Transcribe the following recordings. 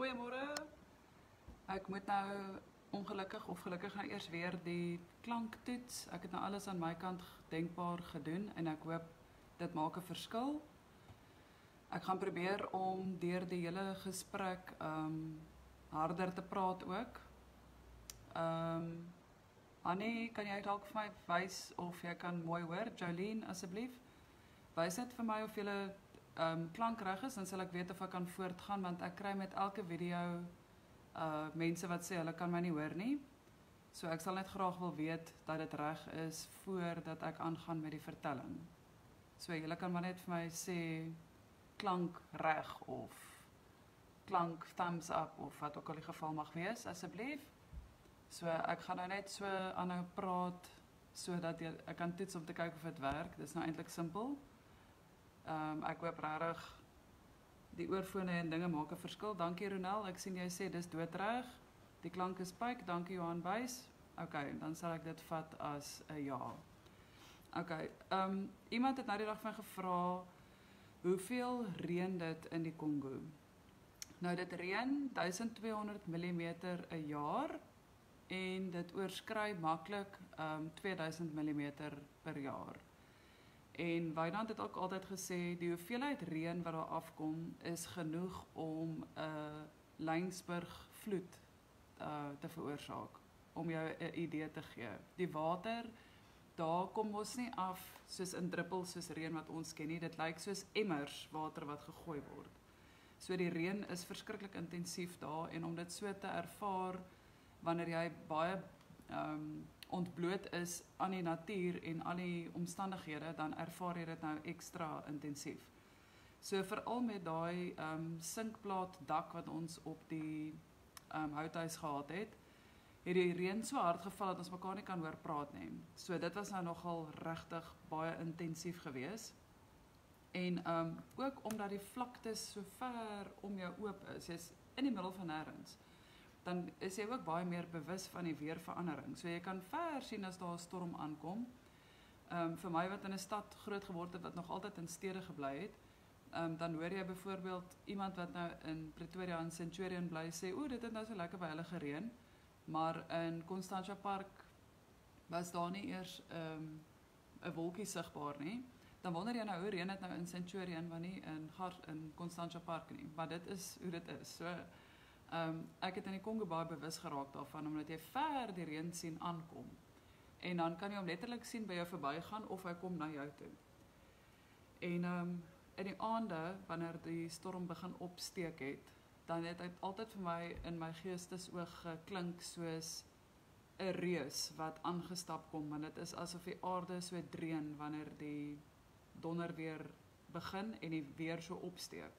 Goeiemôre. Ek moet nou ongelukkig of gelukkig nou eers weer die klank toets. Ek het nou alles aan my kant denkbaar gedoen en ek hoop dit maak 'n verskil. Ek gaan probeer om deur die hele gesprek harder te praat ook. Annie, kan jy dalk vir my wys of jy kan mooi hoor? Jolene, asseblief. Wys net vir my of jy klank reg is, dan sal ek weet of ek kan voortgaan, want ek kry met elke video mense wat sê hulle kan my nie hoor nie. So ek sal net graag wil weet dat dit reg is voordat ek aangaan met die vertelling. So julle kan maar net vir my sê klank reg of klank thumbs up of wat ook al die geval mag wees, asseblief. So ek gaan nou net so aanhou praat sodat ek kan toets om te kyk of dit werk. Dis nou eintlik simpel. Ek hoop regtig die oorfone en dinge maak 'n verskil. Dankie Ronel, ek sien jy sê dis doodreg. Die klank is pyk, dankie Johan Buys. Okay, dan sal ek dit vat as 'n ja. Okay, iemand het nou die dag van gevra hoeveel reën dit in die Kongo. Nou dit reën 1200 mm 'n jaar en dit oorskry maklik 2000 mm per jaar. En Wynand het ook altyd gesê die hoeveelheid reën wat daar afkom is genoeg om 'n Laingsburg vloed te veroorsaak, om jou 'n idee te gee. Die water daar kom mos nie af soos in druppels soos reën wat ons ken nie. Dit lyk soos emmers water wat gegooi word. So die reën is verskriklik intensief daar en om dit so te ervaar wanneer jy baie ontbloot is aan die natuur en al die omstandighede, dan ervaar jy dit nou ekstra intensief. So veral met daai sinkplaat dak wat ons op die houthuis gehad het die reën so hard geval dat ons mekaar nie kan hoor praat nie. So dit was nou nogal regtig baie intensief geweest. En ook omdat die vlaktes so ver om jou oop is, jy's in die middel van nêrens, dan is jy ook baie meer bewus van die weerverandering. So jy kan ver sien as daar 'n storm aankom. Vir my wat in 'n stad groot geword het, wat nog altyd in stede gebly het, dan hoor jy byvoorbeeld iemand wat nou in Pretoria in Centurion bly sê, dit het nou so lekker by hulle gereën, maar in Constantia Park was daar nie eers 'n wolkie sigbaar nie. Dan wonder jy nou hoe reën dit nou in Centurion, maar nie in Constantia Park nie. Maar dit is hoe dit is. So ek het in die Kongo baie bewus geraak daarvan, omdat jy ver die reën sien aankom. En dan kan jy hom letterlik sien by jou verbygaan of hy kom na jou toe. En in die aande, wanneer die storm begin opsteek het, dan het dit altyd vir my in my geestesoog geklink soos 'n reus wat aangestap kom, want dit is asof die aarde so dreun wanneer die donder weer begin en die weer so opsteek.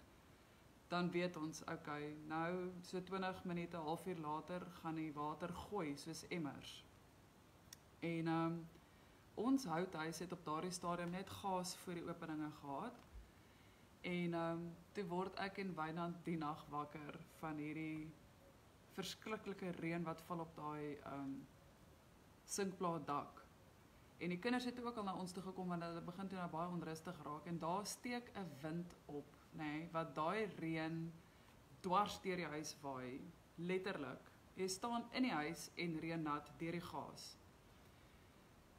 Dan weet ons, okay, nou so 20 minute, halfuur later gaan die water gooi soos emmers. En ons houthuis het op daardie stadium net gas voor die openinge gehad. En toe word ek en Wynand die nag wakker van hierdie verskriklike reën wat val op daai sinkplaat dak. En die kinders het ook al na ons toe gekom, want hulle begin toe nou baie onrustig raak. En daar steek 'n wind op, wat daai reën dwars deur die huis waai, letterlik. Jy staan in die huis en reën nat deur die gas.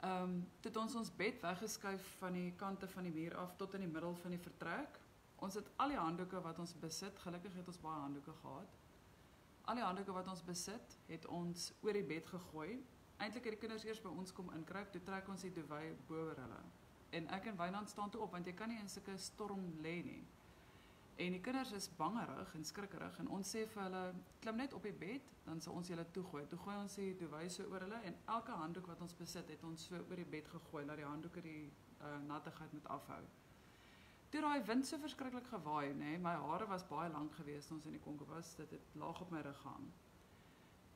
Toe het ons bed weggeskuif van die kante van die muur af tot in die middel van die vertrek. Ons het al die handdoeke wat ons besit, gelukkig het ons baie handdoeke gehad. Al die handdoeke wat ons besit, het ons oor die bed gegooi. Eintlik het die kinders eers by ons kom inkruip, toe trek ons die duvet bo oor hulle. En ek en Wynand staan toe op, want jy kan nie in sulke storm lê nie. En die kinders is bangerig en skrikkerig, en ons sê vir hulle, klim net op die bed, dan sal ons julle toegooi. Toe gooi ons die duvet so oor hulle, en elke handdoek wat ons besit, het ons so oor die bed gegooi, dat die handdoeke die nattigheid moet afhou. Toe daai wind so verskriklik gewaai, my hare was baie lank geweest, ons in die Kongo was, dit het laag op my rug gehang.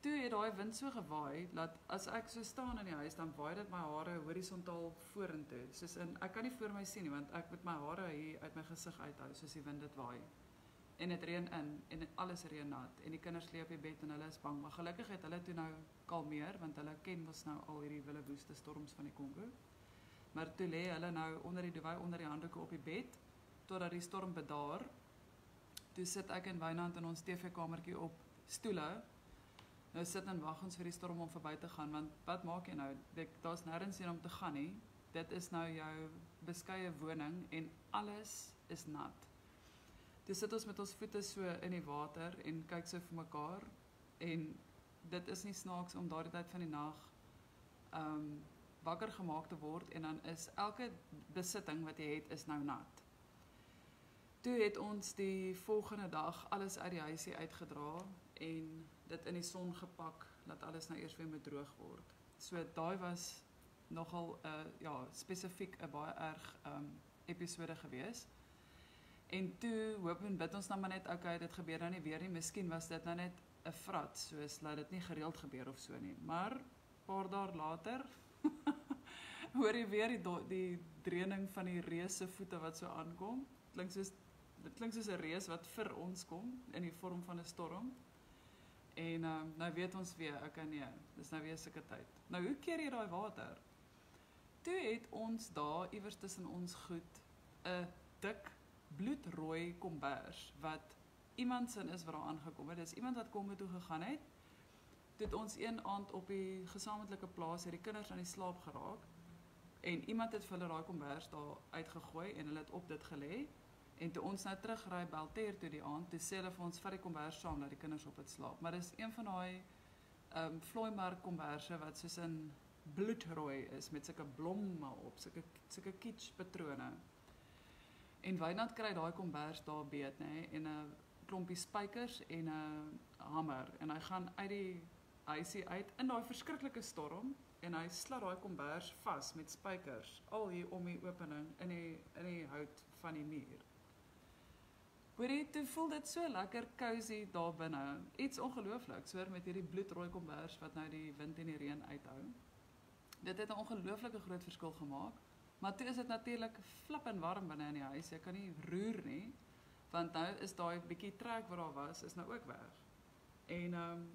Toe het daai wind so gewaai, dat as ek so staan in die huis, dan waai dit my hare horisontaal vorentoe. Soos ek kan nie voor my sien nie, want ek moet my hare hier uit my gesig uithou, soos die wind dit waai. En dit reën in, en alles reën nat, en die kinders lê op die bed en hulle is bang. Maar gelukkig het hulle toe nou kalmeer, want hulle ken mos nou al hierdie wille woeste storms van die Kongo. Maar toe lê hulle nou onder die duvet, onder die handdoeke op die bed, totdat die storm bedaar. toe sit ek en Wynand in ons TV-kamertjie op stoele. Nou sit en wag ons vir die storm om verby te gaan, want wat maak jy nou? Daar's nêrens heen om te gaan nie. Dit is nou jou beskeie woning en alles is nat. Toe sit ons met ons voete so in die water en kyk so vir mekaar en dit is nie snaaks om daardie tyd van die nag wakker gemaak te word en dan is elke besitting wat jy het is nou nat. Toe het ons die volgende dag alles uit die huisie uitgedra en dit in die son gepak dat alles nou eers weer moet droog word. So daai was nogal spesifiek 'n baie erg episode gewees. En toe hoop en bid ons nou maar net okay, dit gebeur nou nie weer nie. Miskien was dit nou net 'n vrat, soos dat dit nie gereeld gebeur of so nie. Maar paar dae later hoor jy weer die dreuning van die reus se voete wat so aankom. Dit klink soos 'n reus wat vir ons kom in die vorm van 'n storm. En nou weet ons weer, okay nee, dis nou weer sulke tyd. Nou hoe keer jy daai water? Toe het ons daar iewers tussen ons goed 'n dik bloedrooi kombers wat iemand sin is wat daar aangekom het. Dis iemand wat Kongo toe gegaan het. Toe het ons een aand op die gesamentlike plaas het die kinders aan die slaap geraak en iemand het vir hulle daai kombers daar uitgegooi en hulle het op dit gelê. En toe ons nou terugry Belter toe die aand, toe sê hulle vir ons vat die kombers saam dat die kinders op het slaap. Maar dis een van daai vlooimark komberse wat soos in bloedrooi is met sulke blomme op, sulke kitsch patrone. En Wynand kry daai kombers daar beet, nê, en 'n klompie spykers en 'n hamer en hy gaan uit die huisie uit in daai verskriklike storm en hy slat daai kombers vas met spykers al hier om die opening in die hout van die muur. Hoorie, toe voel dit so lekker cozy daar binne. Iets ongeloofliks, hoor, met hierdie bloedrooi kombers wat nou die wind en die reën uithou. Dit het 'n ongelooflike groot verskil gemaak. Maar toe is dit natuurlik flippend warm binne in die huis. Jy kan nie roer nie, want nou is daai bietjie trek wat daar was, is nou ook weg. En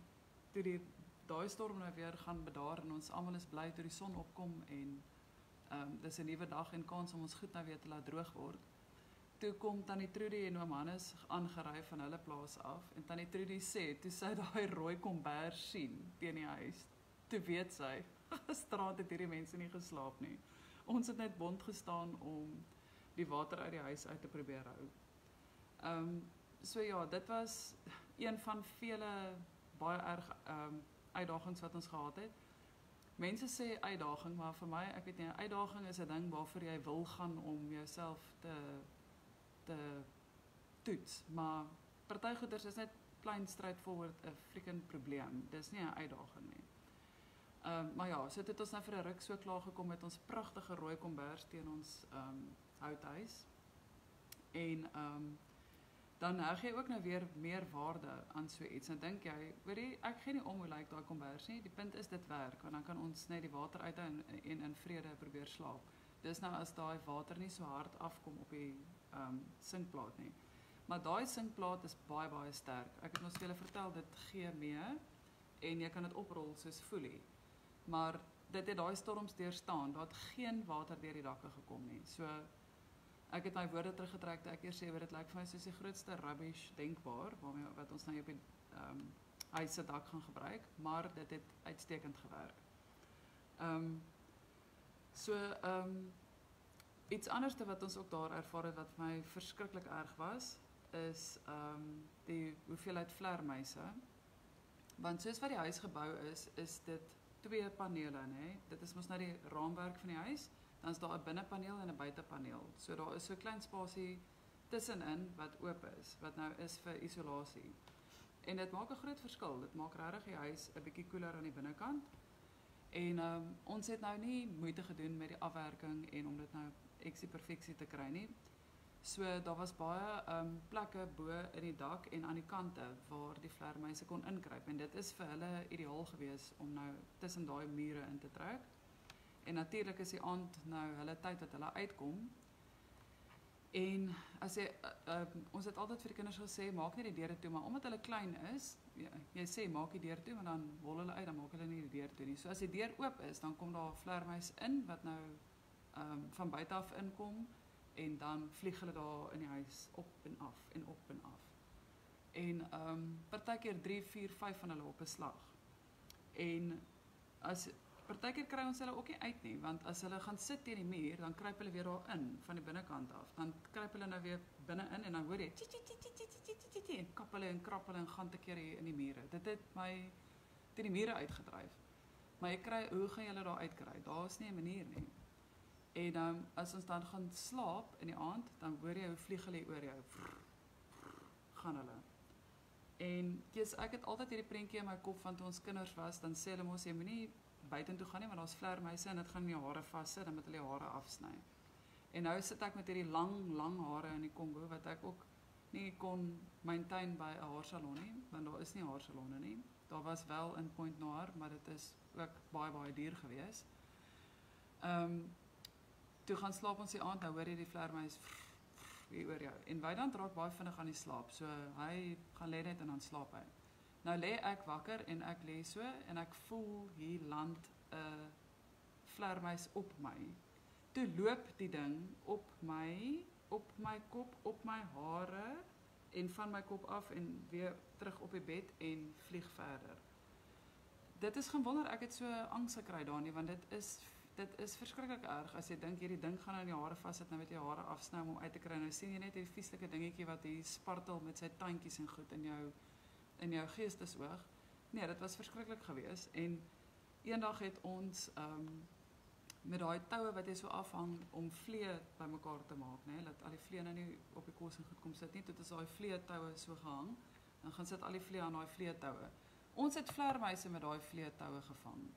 toe daai storm nou weer gaan bedaar en ons almal is bly toe die son opkom en dis 'n nuwe dag en kans om ons goed nou weer te laat droog word. Toe kom Tannie Trudy en oom Hannes aangery van hulle plaas af en Tannie Trudy sê, toe sy daai rooi kombers sien teen die huis, toe weet sy, gisterand het hierdie mense nie geslaap nie. Ons het net bond gestaan om die water uit die huis uit te probeer hou. So ja, dit was een van vele baie erg uitdagings wat ons gehad het. Mense sê uitdaging, maar vir my, ek weet nie, uitdaging is 'n ding waarvoor jy wil gaan om jouself te toets, maar party goeders is net plain straightforward 'n freaking probleem. Dis nie 'n uitdaging nie. Maar ja, so het ons nou vir 'n ruk so klaar gekom met ons pragtige rooi kombers teen ons houthuis. En dan heg jy ook nou weer meer waarde aan so iets. Nou dink jy, hoorie, ek gee nie om hoe lyk daai kombers nie. Die punt is dit werk, want dan kan ons net die water uithou en in vrede probeer slaap. Dis nou as daai water nie so hard afkom op die sinkplaat nie. Maar daai sinkplaat is baie baie sterk. Ek het ons vir julle vertel, dit gee mee en jy kan dit oprol soos foelie. Maar dit het daai storms deurstaan. Daar het geen water deur die dakke gekom nie. So ek het my woorde teruggetrek toe ek eers sê dit lyk vir my soos die grootste rubbish denkbaar wat ons nou op die huis se dak gaan gebruik, maar dit het uitstekend gewerk. Iets anders wat ons ook daar ervaar het wat vir my verskriklik erg was, is die hoeveelheid vlermuise. Want soos wat die huis gebou is dit 2 panele, nê? Dit is mos nou die raamwerk van die huis, dan is daar 'n binnepaneel en 'n buitepaneel. So daar is so 'n klein spasie tussenin wat oop is, wat nou is vir isolasie. En dit maak 'n groot verskil. Dit maak regtig die huis 'n bietjie koeler aan die binnekant. En ons het nou nie moeite gedoen met die afwerking en om dit nou eksie perfeksie te kry nie. So daar was baie plekke bo in die dak en aan die kante waar die vlermuise kon inkruip en dit is vir hulle ideaal gewees om nou tussen daai mure in te trek. En natuurlik is die aand nou hulle tyd wat hulle uitkom. En as jy ons het altyd vir die kinders gesê maak nie die deure toe, maar omdat hulle klein is, jy sê maak die deur toe, maar dan wol hulle uit, dan maak hulle nie die deur toe nie. So as die deur oop is, dan kom daar 'n vlermuis in wat nou van buite af inkom en dan vlieg hulle daar in die huis op en af en op en af. En partykeer 3, 4, 5 van hulle op 'n slag. En as partykeer kry ons hulle ook nie uit nie, want as hulle gaan sit teen die muur, dan kruip hulle weer daarin van die binnekant af. Dan kruip hulle nou weer binne-in en dan hoor jy en kap hulle en krap hulle en gaan te keer hier in die mure. Dit het my teen die mure uitgedryf. Maar jy kry, hoe gaan julle daar uitkry? Daar is nie 'n manier nie. En as ons dan gaan slaap in die aand, dan hoor jy hoe vlieg hulle oor jou. Gaan hulle. En ek het altyd hierdie prentjie in my kop van toe ons kinders was, dan sê hulle mos jy moenie buitentoe gaan nie, want daar's vleermuise en dit gaan in jou hare vassit, dan moet hulle jou hare afsny. En nou sit ek met hierdie lang hare in die Kongo, wat ek ook nie kon maintain by 'n haarsalon nie, want daar is nie haarsalonne nie. Daar was wel in Point Noir, maar dit is ook baie duur geweest. Toe gaan slaap ons die aand, nou hoor jy die vleermuis hier oor jou. En Wynand raak baie vinnig aan die slaap, so hy gaan lê net en dan slaap hy. Nou lê ek wakker en ek lê so en ek voel hier land 'n vleermuis op my. Toe loop die ding op my kop, op my hare en van my kop af en weer terug op die bed en vlieg verder. Dit is gewonder, ek het so angs gekry daarin, want dit is verskriklik erg as jy dink hierdie ding gaan in jou hare vassit, nou met jou hare afsny om uit te kry. Nou sien jy net hierdie vieslike dingetjie wat hier spartel met sy tandjies en goed in jou geestesoog. Nee, dit was verskriklik geweest en eendag het ons met daai toue wat jy so afhang om vlee bymekaar te maak, nê, dat al die vlee nou nie op die kos en goed kom sit nie, tot is daai vlee toue so gehang, dan gaan sit al die vlee aan daai vlee toue. Ons het vleermuise met daai vlee toue gevang.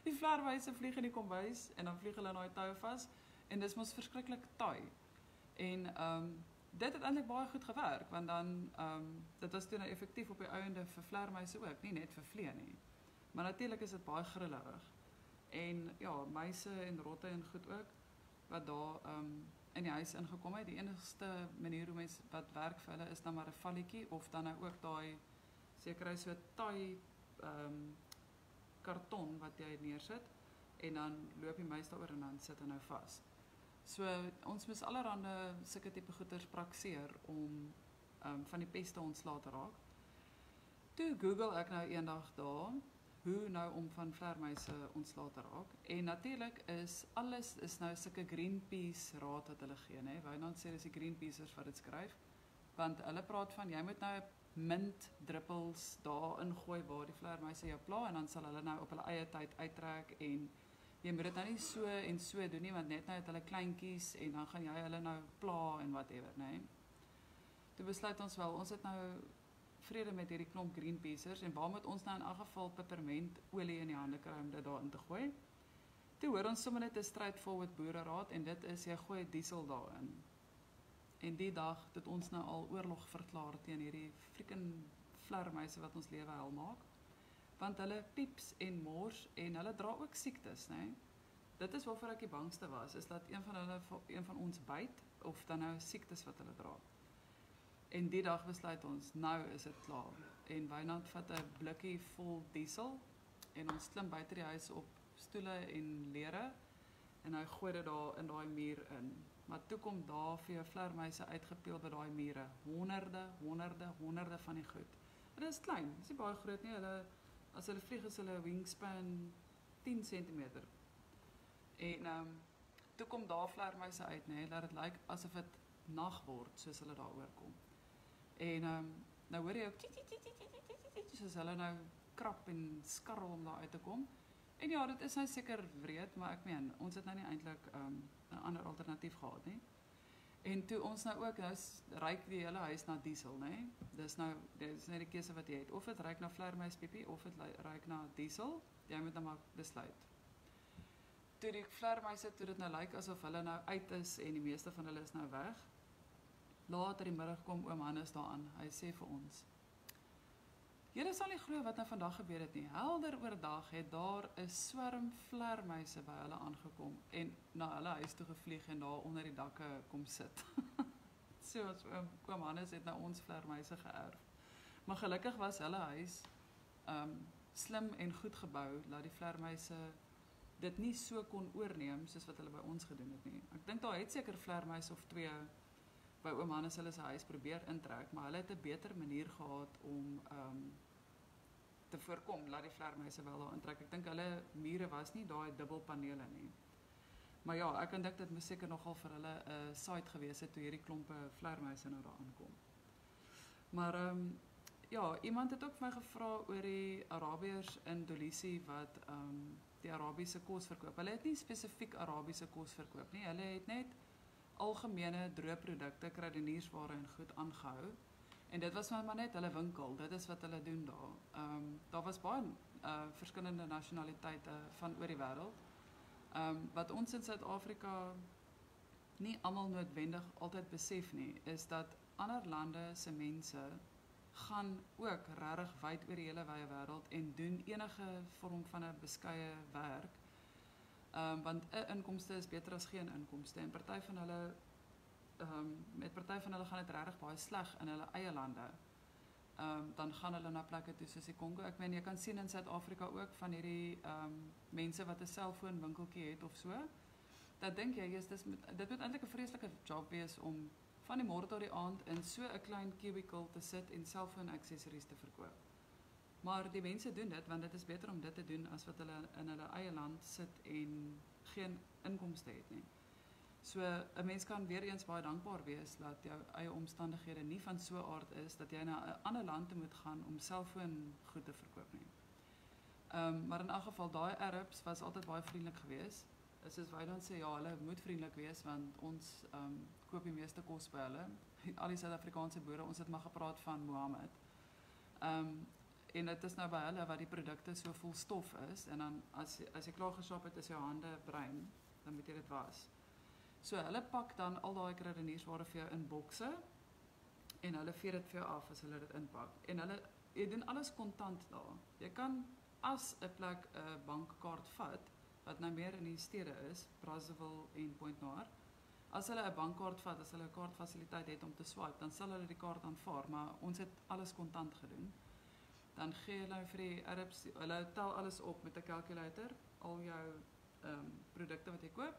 Die vleermuise vlieg in die kombuis en dan vlieg hulle in daai toue vas en dis mos verskriklik taai. En dit het eintlik baie goed gewerk, want dan dit was toe nou effektief op die einde vir vleermuise ook, nie net vir vlee nie. Maar natuurlik is dit baie grillerig. En ja, muise en rotte en goed ook, wat daar in die huis ingekom het. Die enigste manier hoe mens wat werk vir hulle is dan maar 'n valletjie, of dan nou ook daai, seker so taai karton wat jy neersit, en dan loop die muis daaroor en dan sit hy nou vas. So, ons moes allerhande sulke tipe goeders prakseer om van die peste ontslae te raak. Toe Google ek nou eendag daar, hoe nou om van vleermuise ontslae te raak. En natuurlik is alles nou sulke Greenpeace raad wat hulle gee, né? Wynand sê dis die Greenpeacers wat dit skryf, want hulle praat van jy moet nou mint druppels daarin gooi waar die vleermuise jou pla en dan sal hulle nou op hulle eie tyd uittrek en jy moet dit nou nie so en so doen nie, want net nou het hulle kleintjies en dan gaan jy hulle nou pla en whatever, né? Toe besluit ons wel, ons het nou vrede met hierdie klomp Greenpeacers en waar moet ons nou in elk geval pepermentolie in die hande kry om dit daarin te gooi? Toe hoor ons sommer net 'n straightforward boereraad en dit is jy gooi diesel daarin. En die dag het ons nou al oorlog verklaar teen hierdie freaking vleermuise wat ons lewe hel maak. Want hulle pieps en mors en hulle dra ook siektes, né? Dit is waarvoor ek die bangste was, is dat een van ons byt of dan nou siektes wat hulle dra. En die dag besluit ons, nou is dit klaar. En Wynand vat 'n blikkie vol diesel en ons klim buite die huis op stoele en lere en hy gooi dit daar in daai muur in. Maar toe kom daar vir jou vleermuise uitgepeel by daai mure. Honderde van die goed. Dit is klein, dit is nie baie groot nie. As hulle vlieg is hulle wingspan 10 cm. En toe kom daar vleermuise uit, né, dat dit lyk asof dit nag word soos hulle daar oorkom. En nou hoor jy ook soos hulle nou krap en skarrel om daar uit te kom. En ja, dit is nou seker wreed, maar ek meen, ons het nou nie eintlik 'n ander alternatief gehad nie. En toe ons nou ook, nou ruik die hele huis na diesel, né? Dis nou die keuse wat jy het. Of dit ruik na vleermuispiepie, of dit ruik na diesel. Jy moet nou maar besluit. Toe die vleermuise, toe dit nou lyk asof hulle nou uit is en die meeste van hulle is nou weg. Later die middag kom oom Hannes daaraan. Hy sê vir ons: "Julle sal nie glo wat nou vandag gebeur het nie. Helder oordag het daar 'n swerm vleermuise by hulle aangekom en na hulle huis toe gevlieg en daar onder die dakke kom sit." So ons oom Hannes het nou ons vleermuise geërf. Maar gelukkig was hulle huis slim en goed gebou, dat die vleermuise dit nie so kon oorneem soos wat hulle by ons gedoen het nie. Ek dink daar het seker vleermuise of twee by oom Hannes hulle sy huis probeer intrek, maar hulle het 'n beter manier gehad om te voorkom dat die vlermuise wel daar intrek. Ek dink hulle mure was nie daai dubbelpanele nie. Maar ja, ek dink dit moes seker nogal vir hulle 'n site gewees het toe hierdie klompe vlermuise nou daar aankom. Maar ja, iemand het ook vir my gevra oor die Arabiërs in Dolisi wat die Arabiese kos verkoop. Hulle het nie spesifiek Arabiese kos verkoop nie. Hulle het net algemene droëprodukte, kruideniersware en goed aangehou. En dit was maar net hulle winkel. Dit is wat hulle doen daar. Daar was baie verskillende nasionaliteite van oor die wêreld. Wat ons in Suid-Afrika nie almal noodwendig altyd besef nie, is dat ander lande se mense gaan ook regtig wyd oor die hele wye wêreld en doen enige vorm van 'n beskeie werk. Want 'n inkomste is beter as geen inkomste en party van hulle met party van hulle gaan dit regtig baie sleg in hulle eie lande. Dan gaan hulle na plekke toe soos die Kongo. Ek meen jy kan sien in Suid-Afrika ook van hierdie mense wat 'n selfoonwinkeltjie het of so. Dat dink jy, dit moet eintlik 'n vreeslike job wees om van die môre tot die aand in so 'n klein cubicle te sit en selfoon-aksessories te verkoop. Maar die mense doen dit want dit is beter om dit te doen as wat hulle in hulle eie land sit en geen inkomste het nie. So 'n mens kan weer eens baie dankbaar wees dat jou eie omstandighede nie van so 'n aard is dat jy na 'n ander land toe moet gaan om selfoongoed te verkoop nie. Maar in elk geval daai Arabs was altyd baie vriendelik geweest. Soos Wynand sê, ja, hulle moet vriendelik wees want ons koop die meeste kos by hulle. Al die Suid-Afrikaanse boere, ons het maar gepraat van Mohammed. En dit is nou by hulle wat die produkte so vol stof is en dan as jy klaar geshop het, is jou hande bruin, dan moet jy dit was. So hulle pak dan al daai kruideniersware vir jou in bokse en hulle vee dit vir jou af as hulle dit inpak. En jy doen alles kontant daar. Jy kan as 'n plek 'n bankkaart vat wat nou meer in die stede is, Brazzaville en Point Noir. As hulle 'n bankkaart vat, as hulle 'n kaartfasiliteit het om te swipe, dan sal hulle die kaart aanvaar, maar ons het alles kontant gedoen. Dan gee hulle vir die Arabs, hulle tel alles op met 'n calculator, al jou produkte wat jy koop.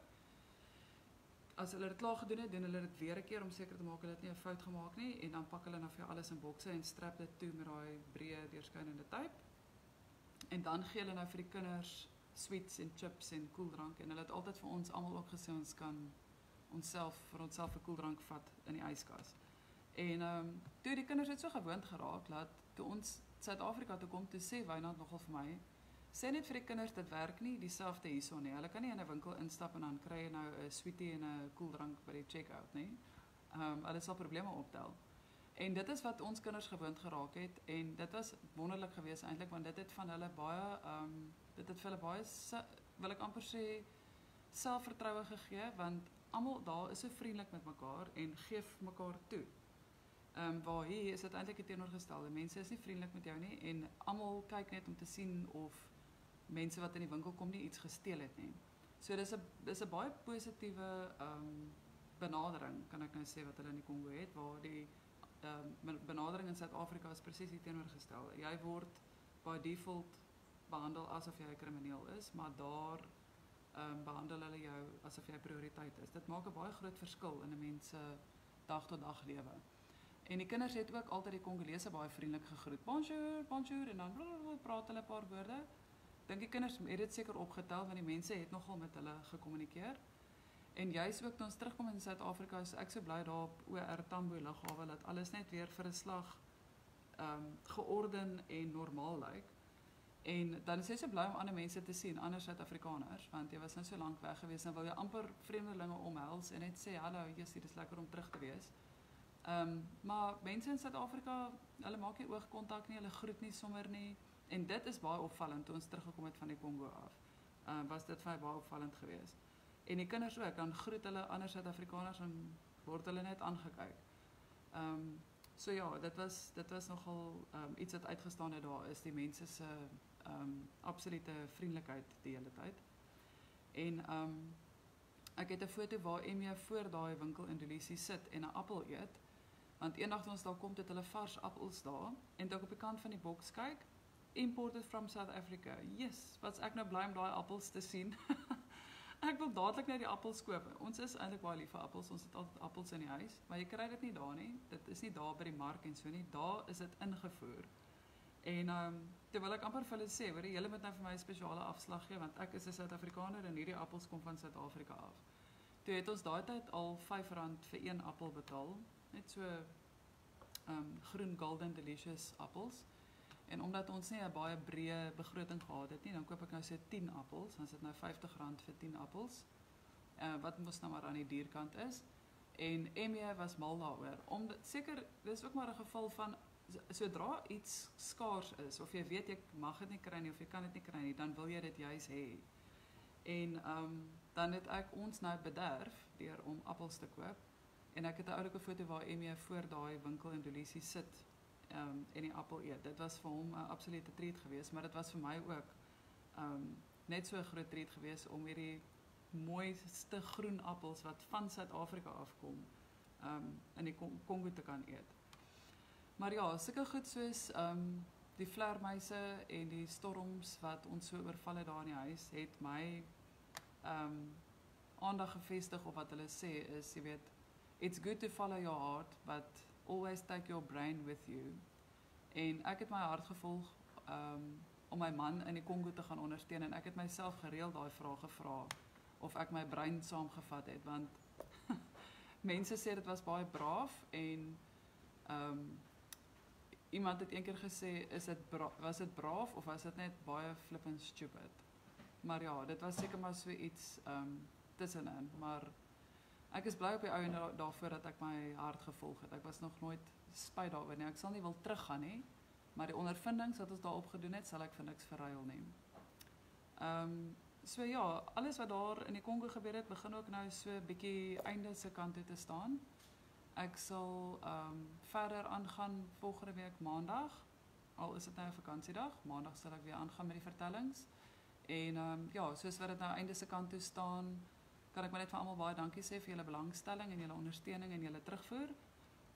As hulle dit klaar gedoen het, doen hulle dit weer 'n keer om seker te maak hulle het nie 'n fout gemaak nie en dan pak hulle nou vir jou alles in bokse en strap dit toe met daai breë deurskynende tape. En dan gee hulle nou vir die kinders sweets en chips en koeldrank en hulle het altyd vir ons almal ook gesê ons kan vir onsself 'n koeldrank vat in die yskas. En toe die kinders het so gewoond geraak dat toe ons Suid-Afrika toe kom, toe sê Wynand nogal vir my, sê net vir die kinders dit werk nie dieselfde hierso nie. Hulle kan nie in 'n winkel instap en dan kry jy nou 'n sweetie en 'n koeldrank by die checkout nie. Hulle sal probleme optel. En dit is wat ons kinders gewoond geraak het en dit was wonderlik geweest eintlik want dit het van hulle baie dit het vir hulle baie wil ek amper sê selfvertroue gegee want almal daar is so vriendelik met mekaar en gee mekaar toe. Waar hier is dit eintlik die teenoorgestelde. Mense is nie vriendelik met jou nie en almal kyk net om te sien of mense wat in die winkel kom nie iets gesteel het nie. So dis 'n baie positiewe benadering kan ek nou sê wat hulle in die Kongo het waar die benadering in Suid-Afrika is presies die teenoorgestelde. Jy word by default behandel asof jy 'n krimineel is, maar daar behandel hulle jou asof jy 'n prioriteit is. Dit maak 'n baie groot verskil in 'n mens se dag tot dag lewe. En die kinders het ook altyd die Kongolese baie vriendelik gegroet. Bonjour, bonjour en dan praat hulle 'n paar woorde. Dink die kinders het dit seker opgetel want die mense het nogal met hulle gekommunikeer. En juist ook toe ons terugkom in Suid-Afrika, is ek so bly daar op OR Tambo lughawe dat alles net weer vir 'n slag georden en normaal lyk. En dan is jy so bly om ander mense te sien, ander Suid-Afrikaners, want jy was nou so lank weg gewees en wil jy amper vreemdelinge omhels en net sê hallo, dit is lekker om terug te wees. Maar mense in Suid-Afrika, hulle maak nie oogkontak nie, hulle groet nie sommer nie. En dit is baie opvallend toe ons teruggekom het van die Kongo af. Was dit vir my baie opvallend geweest. En die kinders ook, dan groet hulle ander Suid-Afrikaners en word hulle net aangekyk. So ja, dit was nogal iets wat uitgestaan het daar is die mense se absolute vriendelikheid die hele tyd. En ek het 'n foto waar Emmy voor daai winkel in Dolisi sit en 'n appel eet. Want eendag toe ons daar kom, het hulle vars appels daar en toe ek op die kant van die boks kyk, imported from South Africa. Yes, wat ek nou bly om daai appels te sien. Ek wil dadelik net die appels koop. Ons is eintlik baie lief vir appels. Ons het altyd appels in die huis, maar jy kry dit nie daar nie. Dit is nie daar by die mark en so nie. Daar is dit ingevoer. En toe wil ek amper vir hulle sê, hoor, julle moet nou vir my 'n spesiale afslag gee want ek is 'n Suid-Afrikaner en hierdie appels kom van Suid-Afrika af. Toe het ons daai tyd al R5 vir een appel betaal, net so groen golden delicious appels. En omdat ons nie 'n baie breë begroting gehad het nie, dan koop ek nou so 10 appels, dan is dit nou R50 vir 10 appels. Wat mos nou maar aan die dierkant is. En Emmy was mal daaroor. Omdat seker dis ook maar 'n geval van sodra iets skaars is of jy weet jy mag dit nie kry nie of jy kan dit nie kry nie, dan wil jy dit juis hê. En dan het ek ons nou bederf deur om appels te koop. En ek het 'n oulike foto waar Emmy voor daai winkel in Dolisie sit en die appel eet. Dit was vir hom 'n absolute treat geweest, maar dit was vir my ook net so 'n groot treat geweest om hierdie mooiste groen appels wat van Suid-Afrika afkom in die Kongo te kan eet. Maar ja, sulke goed soos die vlermuise en die storms wat ons so oorval het daar in die huis, het my aandag gefestig op wat hulle sê is, jy weet, it's good to follow your heart, but always take your brain with you. En ek het my hart gevolg om my man in die Kongo te gaan ondersteun en ek het myself gereeld daai vraag gevra of ek my brein saamgevat het, want mense sê dit was baie braaf en iemand het eendag gesê, was dit braaf of was dit net baie flippend stupid? Maar ja, dit was seker maar so iets tussenin, maar ek is bly op die ou en daarvoor dat ek my hart gevolg het. Ek was nog nooit spyt daaroor nie. Ek sal nie wil teruggaan nie, maar die ondervindings wat ons daarop gedoen het, sal ek vir niks verruil nie. So ja, alles wat daar in die Kongo gebeur het, begin ook nou so 'n bietjie einde se kant toe te staan. Ek sal verder aangaan volgende week maandag, al is dit nou 'n vakansiedag, maandag sal ek weer aangaan met die vertellings. En ja, soos wat dit nou einde se kant toe staan, kan ek maar net vir almal baie dankie sê vir julle belangstelling en julle ondersteuning en julle terugvoer.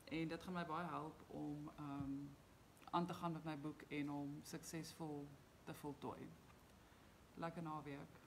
En dit gaan my baie help om aan te gaan met my boek en om suksesvol te voltooi. Lekker naweek.